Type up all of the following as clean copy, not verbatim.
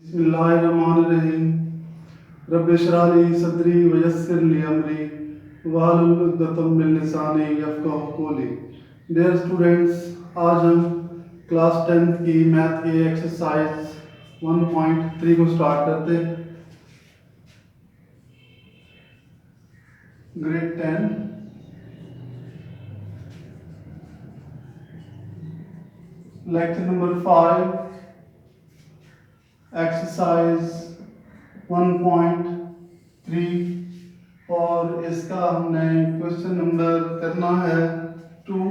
बिस्मिल्लाहिर्रहमानिर्रहीम रब्बि इश्रह ली सदरी वयस्सिर ली अमरी वहलुल उक़दतम मिन लिसानी यफ़क़हू क़ौली। डियर स्टूडेंट्स, आज हम क्लास 10th की मैथ की एक्सरसाइज 1.3 को स्टार्ट करते हैं। ग्रेड 10 लेक्चर नंबर 5 एक्सरसाइज 1.3 और इसका हमने क्वेश्चन नंबर करना है 2।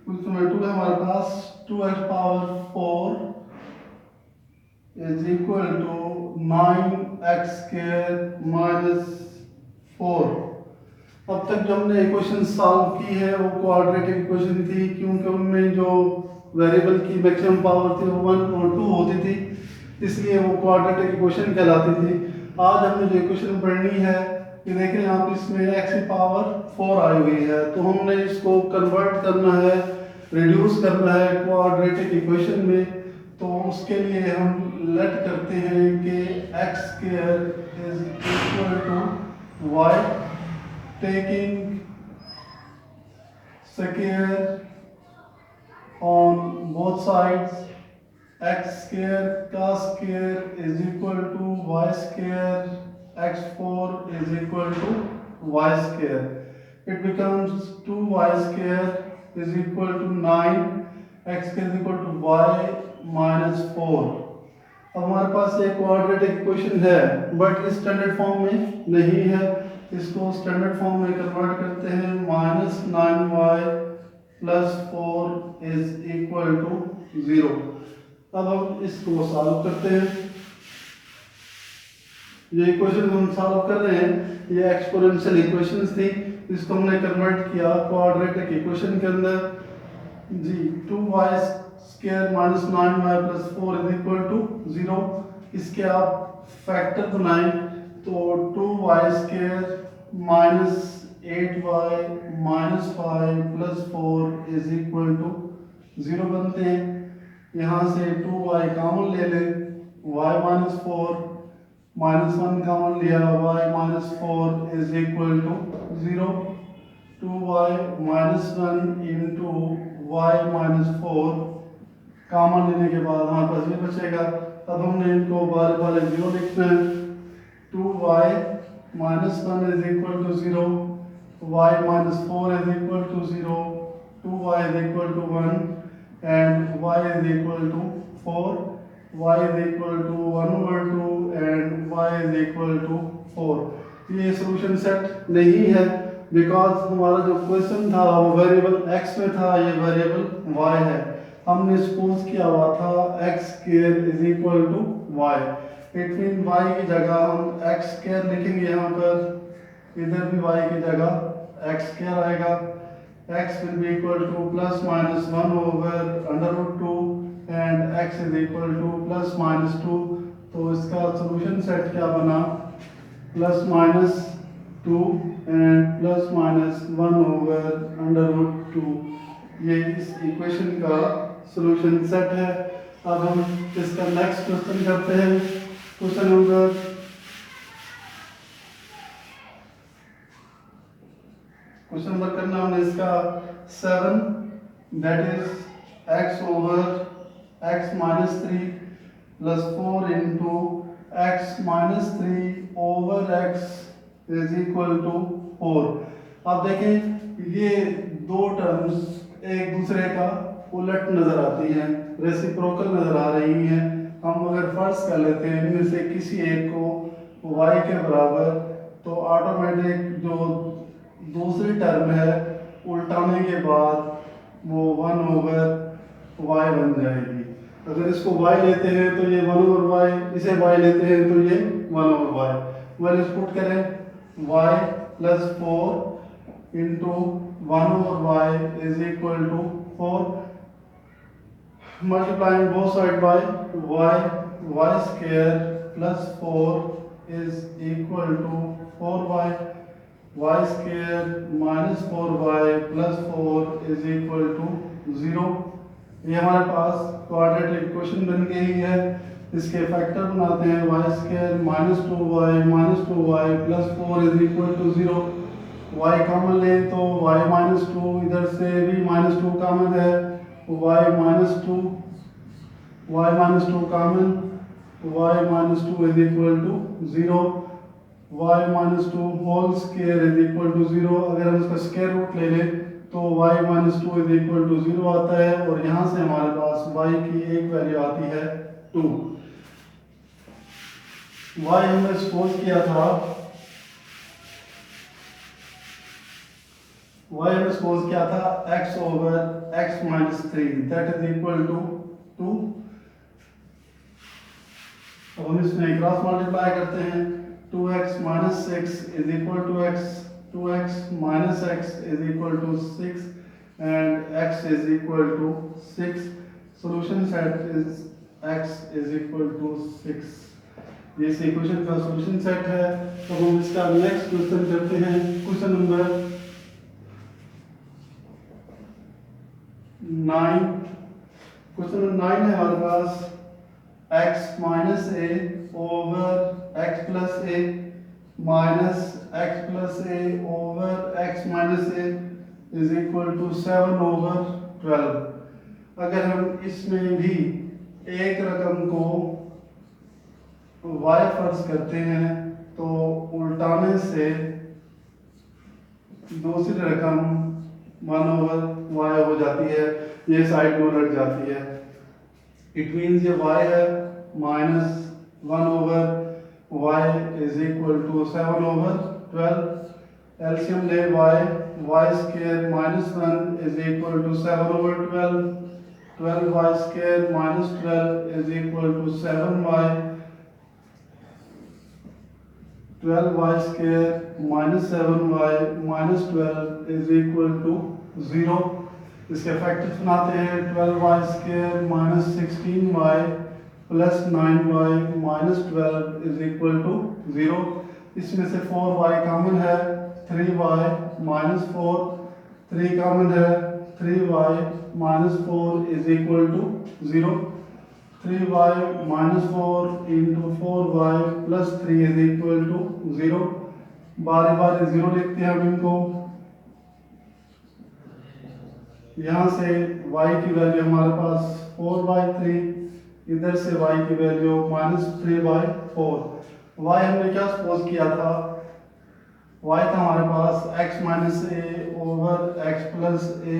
क्वेश्चन नंबर 2 है हमारे पास 2x power 4 is equal to 9x square minus 4। अब तक जो हमने इक्वेशन सॉल्व की है वो क्वाड्रेटिक इक्वेशन थी, क्योंकि उनमें जो वेरिएबल की मैक्सिमम पावर थी वो 1 और 2 होती थी, इसलिए वो क्वाड्रेटिक इक्वेशन कहलाती थी। आज हमने जो इक्वेशन पढ़नी है ये देखें, यहाँ पे इसमें x की पावर 4 आई हुई है, तो हमने इसको कन्वर्ट करना है, रिड्यूस करना है क्वाड्रेटिक इक्वेशन में। तो उसके लिए हम लेट करते हैं कि x square is equal to y, taking square on both sides, x square cos square is equal to y square, x4 is equal to y square. It becomes 2y square is equal to 9, x square is equal to y minus 4। अब हमारे पास एक quadratic equation है but इस standard form में नहीं है, इसको standard form में कन्वर्ट करते हैं। -9y plus 4 is equal to 0। अब हम इसको सॉल्व करते हैं। ये इक्वेशन हम सॉल्व कर रहे हैं, ये एक्सपोनेंशियल इक्वेशंस थी, इसको हमने कन्वर्ट किया क्वाड्रेटिक इक्वेशन के अंदर जी। 2y square minus 9y plus 4 is equal to 0। इसके आप फैक्टर बनाएं तो 2y square minus 8y minus 5 plus 4 is equal to 0 बनते हैं। यहाँ से 2y कॉमन ले लें, y माइनस 4 माइनस 1 कॉमन लिया, y minus 4 is equal to 0। 2y minus 1 into y minus 4 common लेने के बाद हमारे पास ये बचेगा। अब हमने इनको बार बार 0 लिखना है। 2y minus 1 is equal to 0, y minus 4 is equal to 0, 2y is equal to 1 and y is equal to 4, y is equal to 1/2 and y is equal to 4। ये सॉल्यूशन सेट नहीं है बिकॉज हमारा जो question था वो variable x में था, ये वेरिएबल y है। हमने सपोज किया हुआ था x square is equal to y, it mean y की जगह हम x स्क्वायर लिखेंगे, यहाँ पर इधर भी y की जगह x स्क्वायर आएगा। x will be equal to plus minus 1 over under root 2 and x is equal to plus minus 2। तो इसका सॉल्यूशन सेट क्या बना, plus minus 2 and plus minus 1 over under root 2। ये इस इक्वेशन का सॉल्यूशन सेट है। अब हम इसका नेक्स्ट क्वेश्चन करते हैं। क्वेश्चन नंबर करना हमने इसका 7, that is x over x minus 3 plus 4 into x minus 3 over x is equal to 4। आप देखें ये दो टर्म्स एक दूसरे का उलट नजर आती हैं, रेसिप्रोकल नजर आ रही हैं। हम अगर फर्ज कर लेते हैं इनमें से किसी एक को y के बराबर, तो ऑटोमेटिक जो दूसरी टर्म है उल्टाने के बाद वो 1 ओवर y बन जाएगी। अगर इसको y लेते हैं तो ये 1 ओवर y, इसे y लेते हैं तो ये 1 ओवर y। वेल पुट करें y plus 4 into 1 over y is equal to 4, multiplying both side by y square plus 4 is equal to 4y, y square minus 4y plus 4 is equal to 0। ये हमारे पास quadratic equation बन गई है। इसके factor बनाते हैं, y square -2y plus 4 is equal to 0। y common लें तो y -2, इधर से भी -2 कॉमन है, y -2 common, y -2 is equal to 0। y -2 whole square is equal to 0। अगर हम इसका स्क्वायर रूट ले लें तो y -2 इज इक्वल टू 0 आता है, और यहाँ से हमारे पास y की एक वैल्यू आती है 2। y हमने सपोज किया था, x over x -3 that is equal to 2। अब हम इसमें क्रॉस मल्टीप्लाई करते हैं, 2x - 6 is equal to x, 2x - x is equal to 6 and x is equal to 6। Solution set is x is equal to 6। ये इस equation का solution set है। तो हम इसका नेक्स्ट क्वेश्चन करते हैं, क्वेश्चन नंबर 9। क्वेश्चन नंबर 9 है हमारे पास, x minus a over x plus a minus x plus a over x minus a is equal to 7 over 12। अगर हम इसमें भी एक रकम को y फर्ज करते हैं तो उल्टाने से दूसरी रकम 1 ओवर y हो जाती है, ये साइड में उलट जाती है। इट मीन्स ये y है -1 over y is equal to 7 over 12। LCM ले y square -1 is equal to 7 over 12, 12y square -12 is equal to 7y, 12y square -7y -12 is equal to 0। इसके फैक्टर्स बनाते हैं, 12y square -16y plus 9y -12 is equal to 0। इसमें से 4y common है, 3y -4, 3 common है, 3y -4 is equal to 0। 3y -4 into 4y plus 3 is equal to 0। बारी बारी 0 लिखते हैं हम इनको। यहाँ से y की वैल्यू हमारे पास 4/3, इधर से y की वैल्यू -3/4। y हमने क्या सपोज किया था, y था हमारे पास x minus a over x plus a,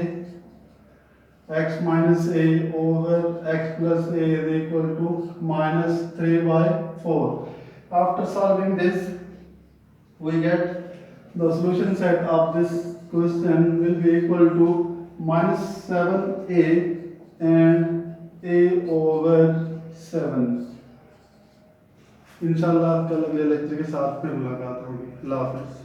x minus a over x plus a is equal to -3/4। After solving this we get the solution set of this question will be equal to -7a and a over 7। इंशाल्लाह कल अगले lecture के साथ में मुलाकात होगी। अल्लाह हाफ़िज़।